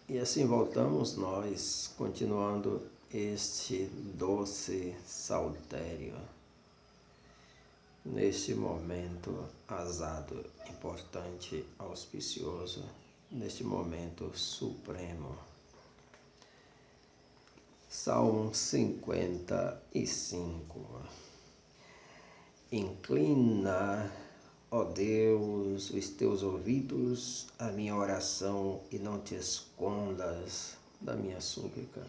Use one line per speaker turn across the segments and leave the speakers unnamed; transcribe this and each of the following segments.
E assim voltamos nós, continuando este doce saltério, neste momento azado, importante, auspicioso, neste momento supremo. Salmo 55. Inclina, ó Deus, os teus ouvidos à minha oração e não te escondas da minha súplica.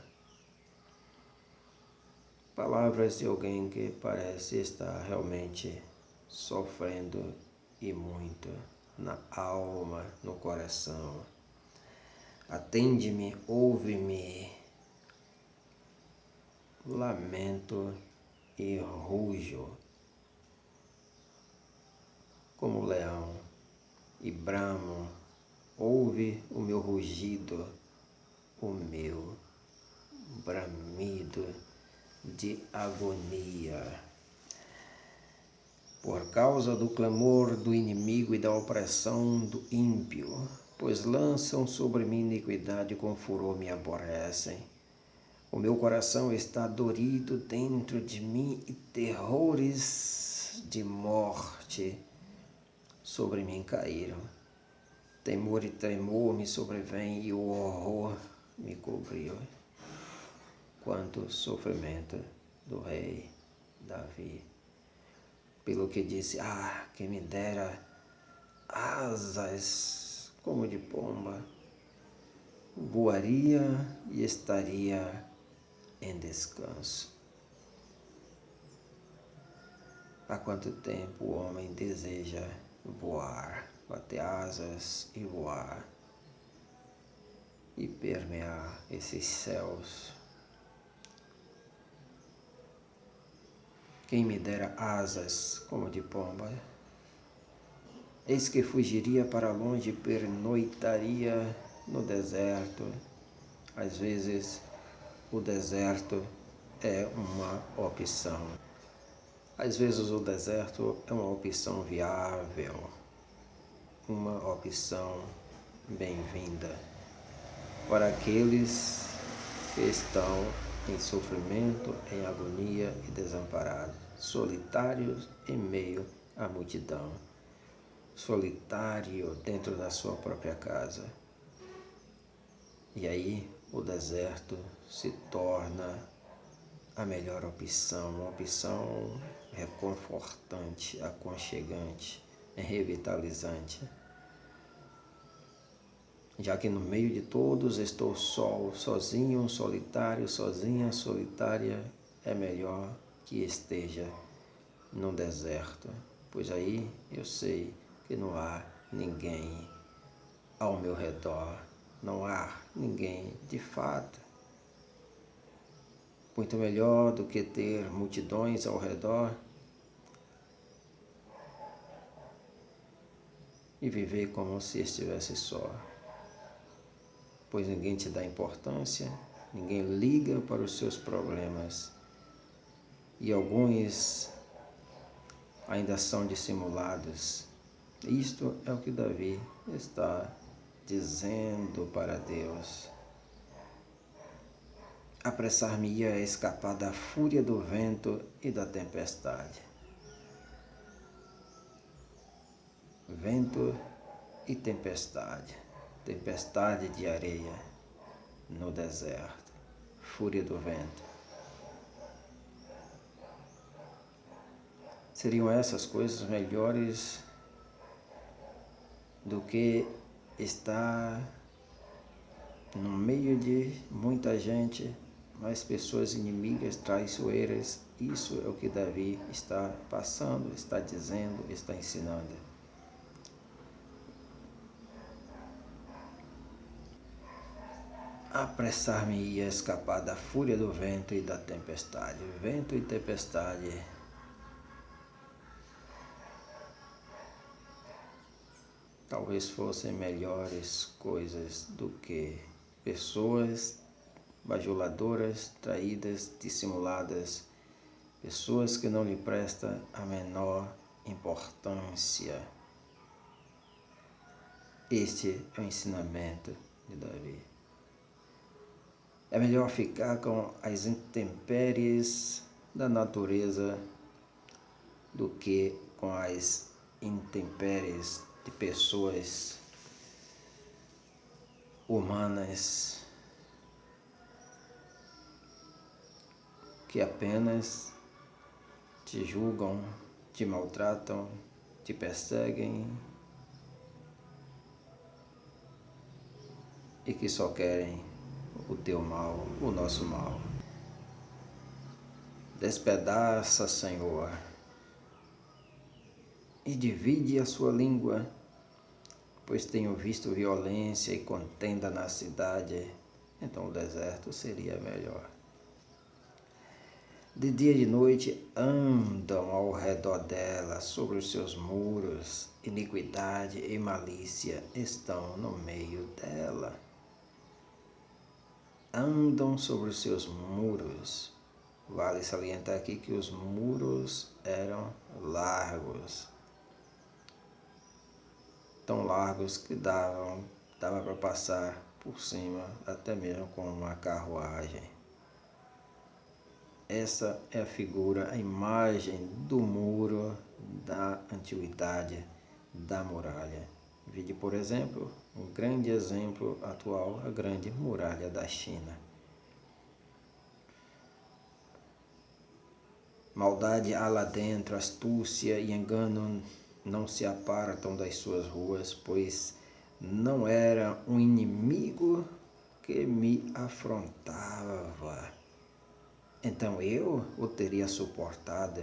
Palavras de alguém que parece estar realmente sofrendo e muito na alma, no coração. Atende-me, ouve-me, lamento e rujo como leão e bramo, ouve o meu rugido, o meu bramido de agonia. Por causa do clamor do inimigo e da opressão do ímpio, pois lançam sobre mim iniquidade e com furor me aborrecem. O meu coração está dorido dentro de mim e terrores de morte sobre mim caíram. Temor e tremor me sobrevêm e o horror me cobriu. Quanto sofrimento do rei Davi. Pelo que disse, que me dera asas como de pomba, voaria e estaria em descanso. Há quanto tempo o homem deseja voar, bater asas e voar e permear esses céus? Quem me dera asas como de pomba, eis que fugiria para longe e pernoitaria no deserto. Às vezes, o deserto é uma opção. Às vezes o deserto é uma opção viável, uma opção bem-vinda para aqueles que estão em sofrimento, em agonia e desamparados, solitários em meio à multidão, solitário dentro da sua própria casa. E aí o deserto se torna a melhor opção, uma opção reconfortante, aconchegante, revitalizante. Já que no meio de todos estou sozinho, solitário, sozinha, solitária, é melhor que esteja no deserto, pois aí eu sei que não há ninguém ao meu redor, não há ninguém de fato. Muito melhor do que ter multidões ao redor e viver como se estivesse só. Pois ninguém te dá importância, ninguém liga para os seus problemas. E alguns ainda são dissimulados. Isto é o que Davi está dizendo para Deus. Apressar-me-ia a escapar da fúria do vento e da tempestade. Vento e tempestade. Tempestade de areia no deserto. Fúria do vento. Seriam essas coisas melhores do que estar no meio de muita gente, mas pessoas inimigas, traiçoeiras? Isso é o que Davi está passando, está dizendo, está ensinando. Apressar-me-ia a escapar da fúria do vento e da tempestade. Vento e tempestade. Talvez fossem melhores coisas do que pessoas bajuladoras, traídas, dissimuladas, pessoas que não lhe prestam a menor importância. Este é o ensinamento de Davi. É melhor ficar com as intempéries da natureza do que com as intempéries de pessoas humanas que apenas te julgam, te maltratam, te perseguem e que só querem o teu mal, o nosso mal. Despedaça, Senhor, e divide a sua língua, pois tenho visto violência e contenda na cidade, então o deserto seria melhor. De dia e de noite andam ao redor dela, sobre os seus muros, iniquidade e malícia estão no meio dela. Andam sobre os seus muros. Vale salientar aqui que os muros eram largos, tão largos que dava para passar por cima, até mesmo com uma carruagem. Essa é a figura, a imagem do muro da antiguidade, da muralha. Vide, por exemplo, um grande exemplo atual, a grande muralha da China. Maldade há lá dentro, astúcia e engano não se apartam das suas ruas, pois não era um inimigo que me afrontava. Então eu o teria suportado.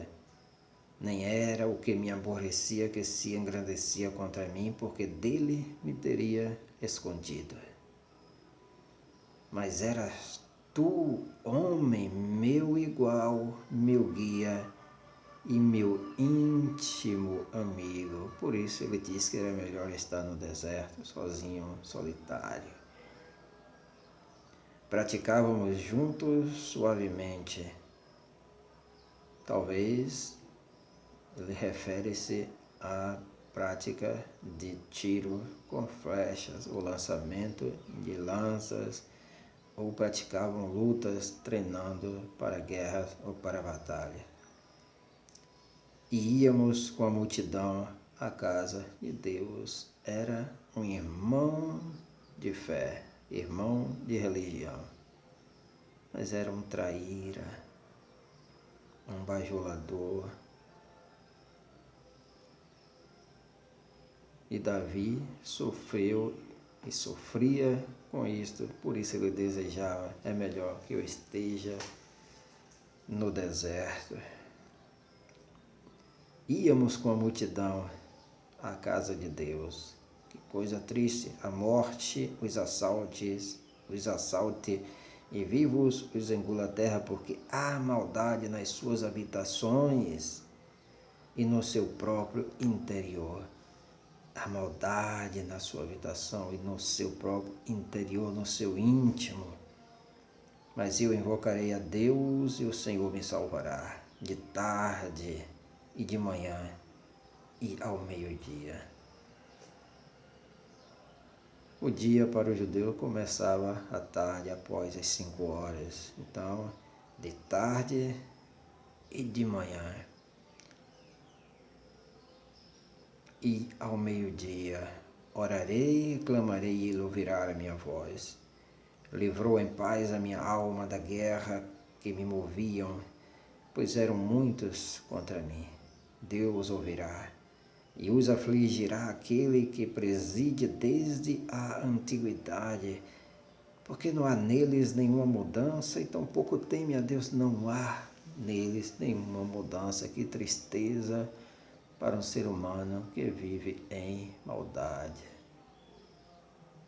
Nem era o que me aborrecia que se engrandecia contra mim, porque dele me teria escondido. Mas eras tu, homem, meu igual, meu guia e meu íntimo amigo. Por isso ele disse que era melhor estar no deserto, sozinho, solitário. Praticávamos juntos suavemente. Talvez ele refere-se à prática de tiro com flechas, o lançamento de lanças, ou praticavam lutas treinando para guerras ou para batalha. E íamos com a multidão à casa de Deus. Era um irmão de fé, irmão de religião, mas era um traíra, um bajulador. E Davi sofreu e sofria com isto, por isso ele desejava, é melhor que eu esteja no deserto. Íamos com a multidão à casa de Deus. Que coisa triste, a morte os assalte e vivos os engula a terra, porque há maldade nas suas habitações e no seu próprio interior. A maldade na sua habitação e no seu próprio interior, no seu íntimo. Mas eu invocarei a Deus e o Senhor me salvará, de tarde e de manhã e ao meio-dia. O dia para o judeu começava à tarde, após as 5 horas. Então, de tarde e de manhã e ao meio-dia, orarei e clamarei e ele ouvirá a minha voz. Livrou em paz a minha alma da guerra que me moviam, pois eram muitos contra mim. Deus ouvirá e os afligirá aquele que preside desde a antiguidade, porque não há neles nenhuma mudança, e tampouco teme a Deus, não há neles nenhuma mudança. Que tristeza para um ser humano que vive em maldade,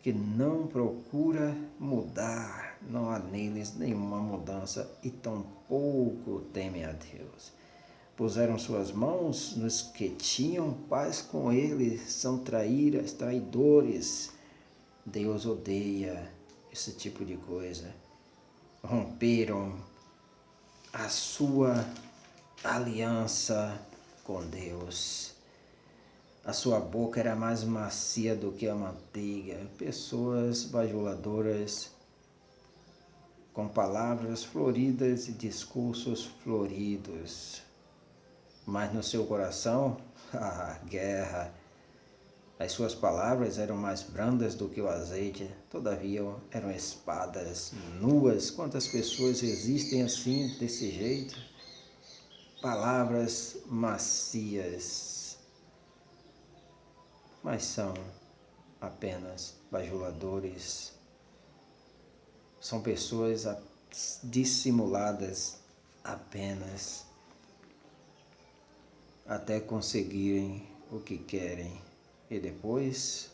que não procura mudar, não há neles nenhuma mudança e tampouco temem a Deus. Puseram suas mãos nos que tinham paz com eles, são traíras, traidores. Deus odeia esse tipo de coisa. Romperam a sua aliança com Deus. A sua boca era mais macia do que a manteiga. Pessoas bajuladoras com palavras floridas e discursos floridos. Mas no seu coração, guerra. As suas palavras eram mais brandas do que o azeite, todavia eram espadas nuas. Quantas pessoas existem assim, desse jeito? Palavras macias, mas são apenas bajuladores. São pessoas dissimuladas apenas até conseguirem o que querem e depois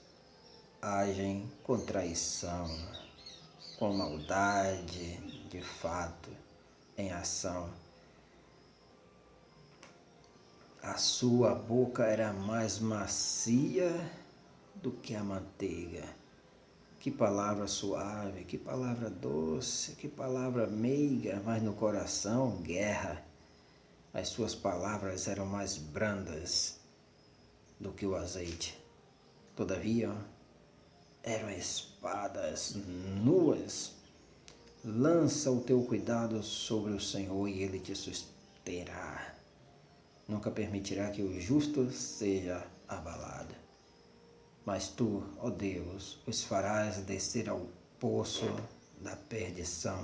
agem com traição, com maldade, de fato, em ação. A sua boca era mais macia do que a manteiga. Que palavra suave, que palavra doce, que palavra meiga, mas no coração, guerra. As suas palavras eram mais brandas do que o azeite. Todavia, eram espadas nuas. Lança o teu cuidado sobre o Senhor e Ele te susterá. Nunca permitirá que o justo seja abalado. Mas tu, ó Deus, os farás descer ao poço da perdição.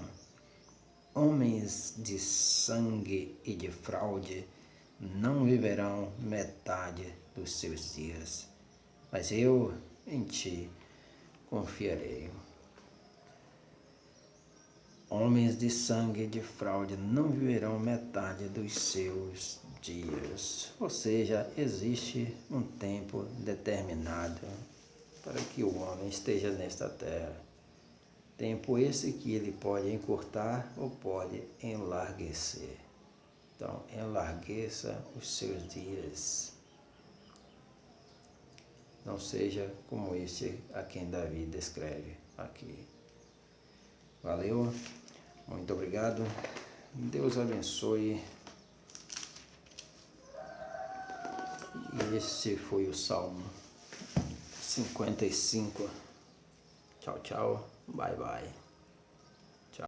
Homens de sangue e de fraude não viverão metade dos seus dias, mas eu em ti confiarei. Homens de sangue e de fraude não viverão metade dos seus dias. Ou seja, existe um tempo determinado para que o homem esteja nesta terra. Tempo esse que ele pode encurtar ou pode enlarguecer. Então, enlargueça os seus dias. Não seja como este a quem Davi descreve aqui. Valeu, muito obrigado. Deus abençoe. E esse foi o Salmo 55. Tchau, tchau. Bye, bye.